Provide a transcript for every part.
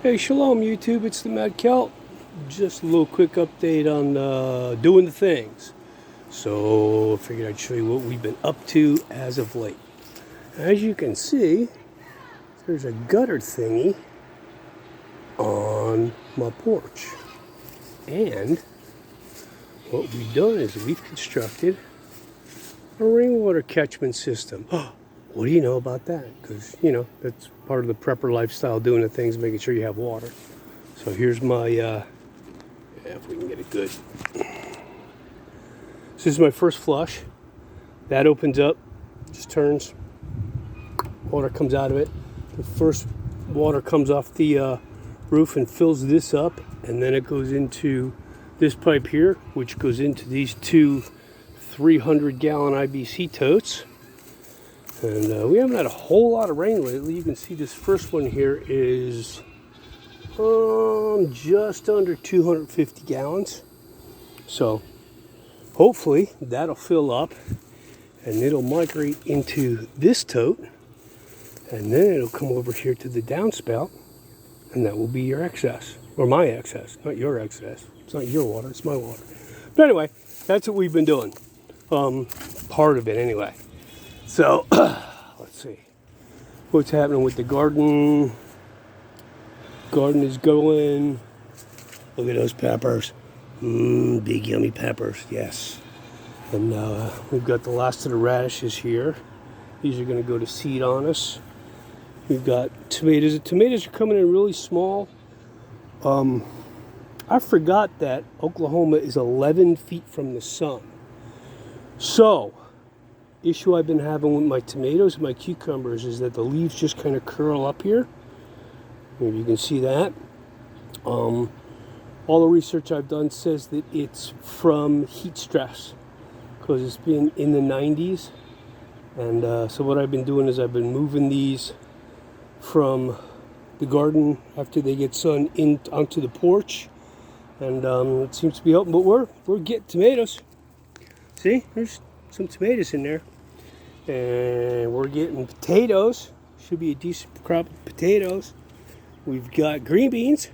Hey, shalom YouTube, it's the Mad Celt. Just a little quick update on doing the things. So I figured I'd show you what we've been up to as of late. As you can see, there's a gutter thingy on my porch. And what we've done is we've constructed a rainwater catchment system. What do you know about that? Because, you know, that's part of the prepper lifestyle, doing the things, making sure you have water. So here's my, if we can get it good. This is my first flush. That opens up, just turns. Water comes out of it. The first water comes off the roof and fills this up. And then it goes into this pipe here, which goes into these two 300-gallon IBC totes. And we haven't had a whole lot of rain lately. You can see this first one here is just under 250 gallons. So hopefully that'll fill up and it'll migrate into this tote. And then it'll come over here to the downspout. And that will be your excess. Or my excess, not your excess. It's not your water, it's my water. But anyway, that's what we've been doing. Part of it anyway. So, let's see. What's happening with the garden? Garden is going. Look at those peppers. Big yummy peppers, yes. And we've got the last of the radishes here. These are going to go to seed on us. We've got tomatoes. The tomatoes are coming in really small. I forgot that Oklahoma is 11 feet from the sun. So, issue I've been having with my tomatoes and my cucumbers is that the leaves just kind of curl up here. Maybe you can see that. All the research I've done says that it's from heat stress because it's been in the 90s. And so what I've been doing is I've been moving these from the garden after they get sun in onto the porch. And it seems to be helping, but we're getting tomatoes. See, there's some tomatoes in there. And we're getting potatoes. Should be a decent crop of potatoes. We've got green beans.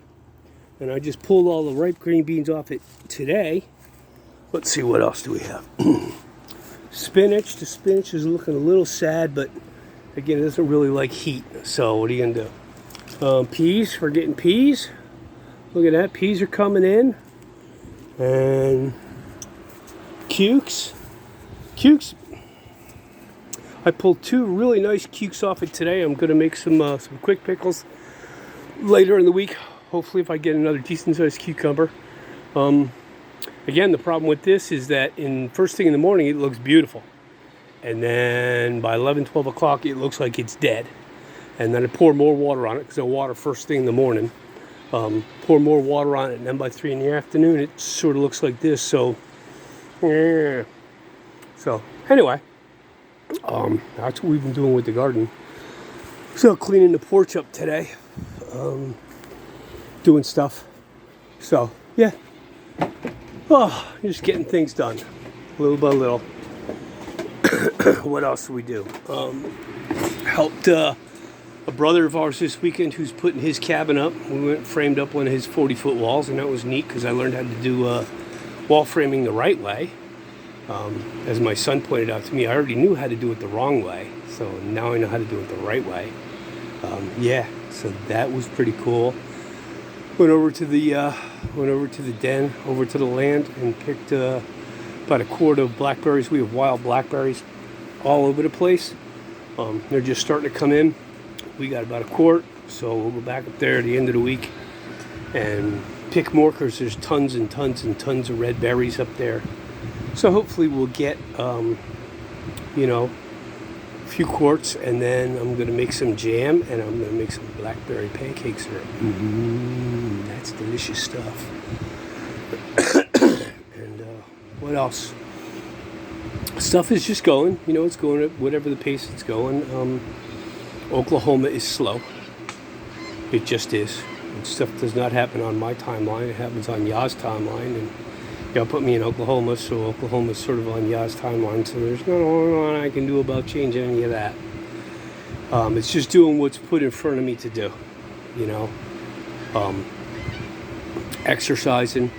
And I just pulled all the ripe green beans off it today. Let's see, what else do we have? Spinach. The spinach is looking a little sad, but again, it doesn't really like heat. So what are you going to do? Peas. We're getting peas. Look at that. Peas are coming in. And cukes. I pulled two really nice cukes off it today. I'm going to make some quick pickles later in the week. Hopefully if I get another decent sized cucumber. Again, the problem with this is that first thing in the morning it looks beautiful. And then by 11, 12 o'clock it looks like it's dead. And then I pour more water on it because I water first thing in the morning. Pour more water on it, and then by 3 in the afternoon it sort of looks like this. So, yeah. So anyway. That's what we've been doing with the garden. So cleaning the porch up today, doing stuff. So yeah, just getting things done, little by little. What else do we do? Helped a brother of ours this weekend who's putting his cabin up. We went and framed up one of his 40-foot walls, and that was neat because I learned how to do wall framing the right way. As my son pointed out to me, I already knew how to do it the wrong way, so now I know how to do it the right way. Yeah, so that was pretty cool. Went over to the den, over to the land, and picked about a quart of blackberries. We have wild blackberries all over the place. They're just starting to come in. We got about a quart, so we'll go back up there at the end of the week and pick more because there's tons and tons and tons of red berries up there. So hopefully we'll get, a few quarts, and then I'm going to make some jam, and I'm going to make some blackberry pancakes. That's delicious stuff. And what else? Stuff is just going. It's going at whatever the pace it's going. Oklahoma is slow. It just is. And stuff does not happen on my timeline. It happens on Yah's timeline, and y'all put me in Oklahoma, so Oklahoma's sort of on Yah's timeline, so there's not a lot I can do about changing any of that. It's just doing what's put in front of me to do, Exercising,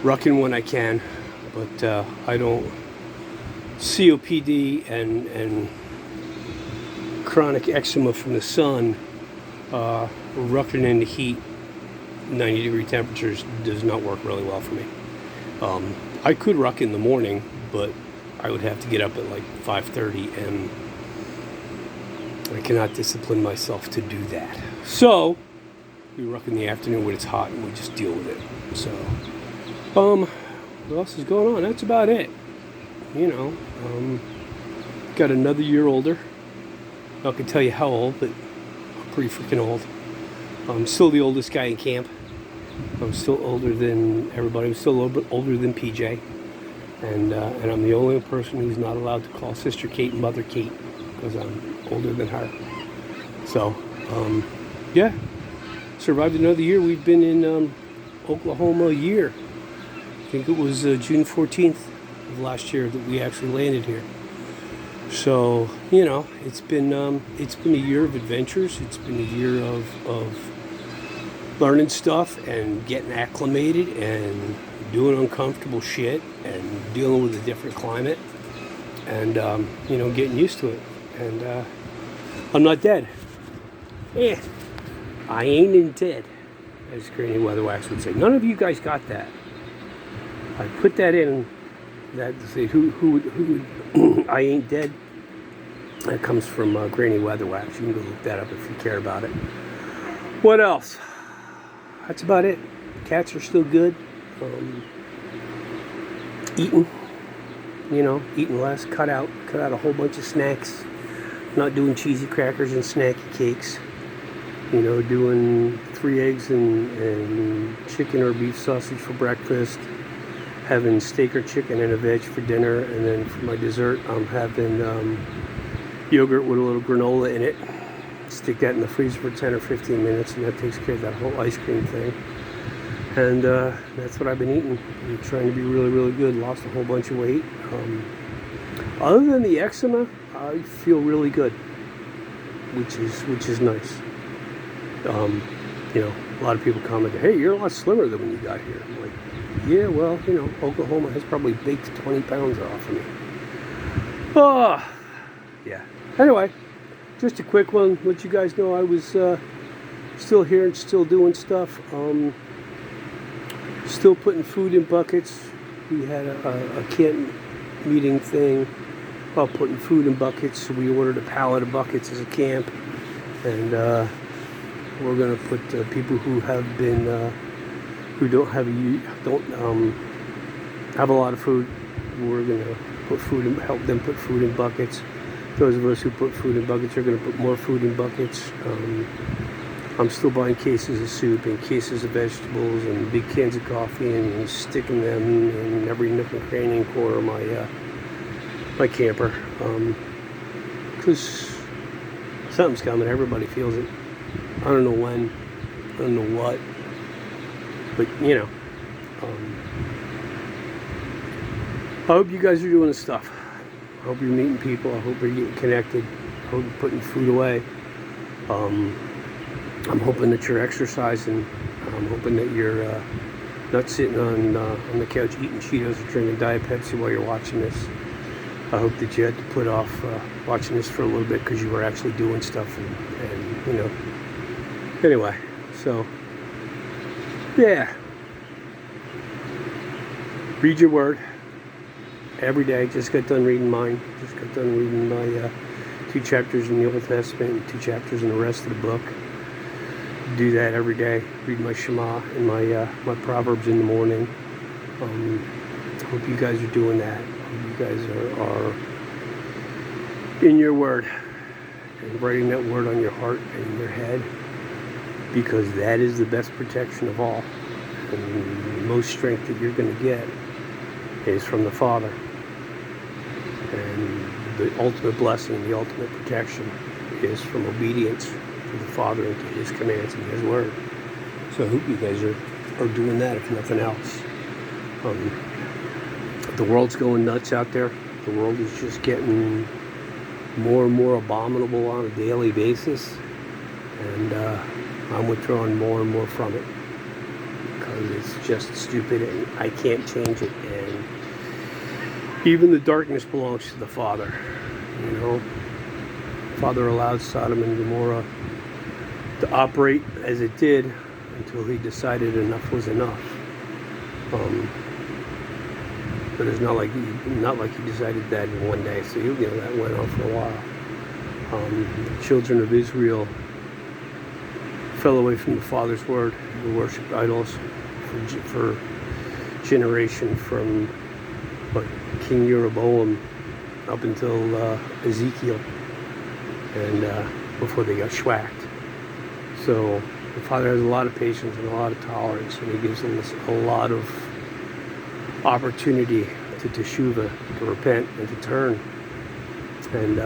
rucking when I can, but I don't. COPD and chronic eczema from the sun, rucking in the heat, 90-degree temperatures does not work really well for me. I could ruck in the morning, but I would have to get up at like 5:30, and I cannot discipline myself to do that. So we ruck in the afternoon when it's hot, and we just deal with it. So, what else is going on? That's about it. You know, got another year older. Not gonna tell you how old, but I'm pretty freaking old. I'm still the oldest guy in camp. I'm still older than everybody. I'm still a little bit older than PJ, and I'm the only person who's not allowed to call Sister Kate Mother Kate because I'm older than her. So, yeah, survived another year. We've been in Oklahoma a year. I think it was June 14th of last year that we actually landed here. So, you know, it's been a year of adventures. It's been a year of learning stuff and getting acclimated and doing uncomfortable shit and dealing with a different climate and, you know, getting used to it. And I'm not dead. I ain't dead, as Granny Weatherwax would say. None of you guys got that. I put that in, that to say who I ain't dead. That comes from Granny Weatherwax. You can go look that up if you care about it. What else? That's about it. Cats are still good. Eating, you know, eating less. Cut out a whole bunch of snacks. Not doing cheesy crackers and snacky cakes. You know, doing 3 eggs and chicken or beef sausage for breakfast. Having steak or chicken and a veg for dinner, and then for my dessert, I'm having yogurt with a little granola in it. Stick that in the freezer for 10 or 15 minutes, and that takes care of that whole ice cream thing. And that's what I've been eating. I'm trying to be really, really good. Lost a whole bunch of weight. Other than the eczema, I feel really good, which is nice. You know, a lot of people comment, "Hey, you're a lot slimmer than when you got here." I'm like, yeah, well, you know, Oklahoma has probably baked 20 pounds off of me. Oh, yeah. Anyway, just a quick one. Let you guys know I was still here and still doing stuff. Still putting food in buckets. We had a camp meeting thing about putting food in buckets. So we ordered a pallet of buckets as a camp. And we're going to put people who have been... who don't have a lot of food, we're going to put food and help them put food in buckets. Those of us who put food in buckets are going to put more food in buckets. I'm still buying cases of soup and cases of vegetables and big cans of coffee and sticking them in every nook and cranny and corner of my camper. Because something's coming. Everybody feels it. I don't know when. I don't know what. But, you know, I hope you guys are doing this stuff. I hope you're meeting people. I hope you're getting connected. I hope you're putting food away. I'm hoping that you're exercising. I'm hoping that you're not sitting on the couch eating Cheetos or drinking Diet Pepsi while you're watching this. I hope that you had to put off watching this for a little bit because you were actually doing stuff and you know. Anyway, so... yeah. Read your word every day. Just got done reading mine. Just got done reading my 2 chapters in the Old Testament and 2 chapters in the rest of the book. Do that every day. Read my Shema and my Proverbs in the morning. Hope you guys are doing that. Hope you guys are in your word and writing that word on your heart and in your head, because that is the best protection of all. And the most strength that you're going to get is from the Father. And the ultimate blessing, the ultimate protection is from obedience to the Father and to His commands and His word. So I hope you guys are doing that, if nothing else. The world's going nuts out there. The world is just getting more and more abominable on a daily basis. And I'm withdrawing more and more from it because it's just stupid and I can't change it. And even the darkness belongs to the Father. You know, Father allowed Sodom and Gomorrah to operate as it did until he decided enough was enough. But it's not like he decided that in one day. So that went on for a while. The children of Israel fell away from the Father's word. They worshipped idols for generation from King Jeroboam up until Ezekiel, and before they got schwacked. So the Father has a lot of patience and a lot of tolerance, and he gives them a lot of opportunity to teshuvah, to repent and to turn. And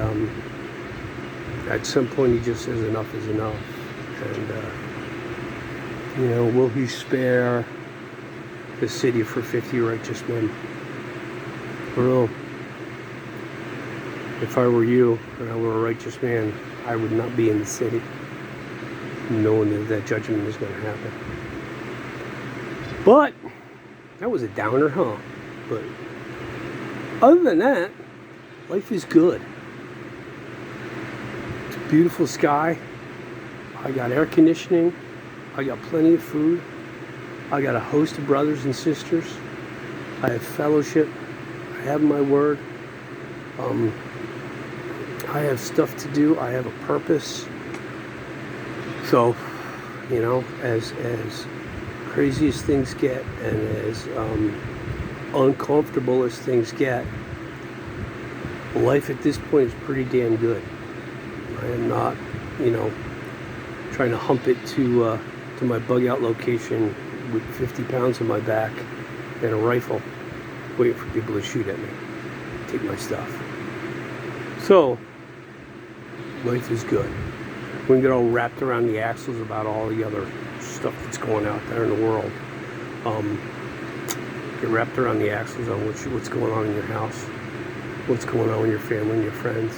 at some point he just says enough is enough. And will he spare the city for 50 righteous men? Well, if I were you and I were a righteous man, I would not be in the city, knowing that judgment is going to happen. But that was a downer, huh? But other than that, life is good. It's a beautiful sky. I got air conditioning. I got plenty of food. I got a host of brothers and sisters. I have fellowship. I have my word. I have stuff to do. I have a purpose. So, as crazy as things get and as uncomfortable as things get, life at this point is pretty damn good. I am not, trying to hump it to my bug out location with 50 pounds on my back and a rifle, waiting for people to shoot at me, take my stuff. So, life is good. We can get all wrapped around the axles about all the other stuff that's going out there in the world. Get wrapped around the axles on what's going on in your house, what's going on with your family and your friends.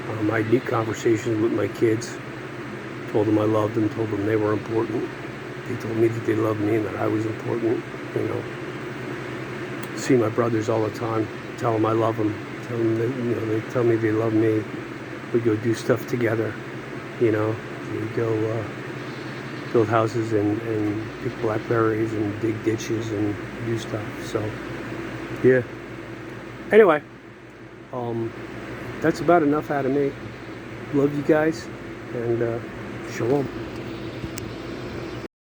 I had neat conversations with my kids. Told them I loved them, told them they were important. They told me that they loved me and that I was important. See my brothers all the time, tell them I love them, tell them that, they tell me they love me. We go do stuff together, we go build houses and pick blackberries and dig ditches and do stuff. So, yeah. Anyway, that's about enough out of me. Love you guys, and shalom.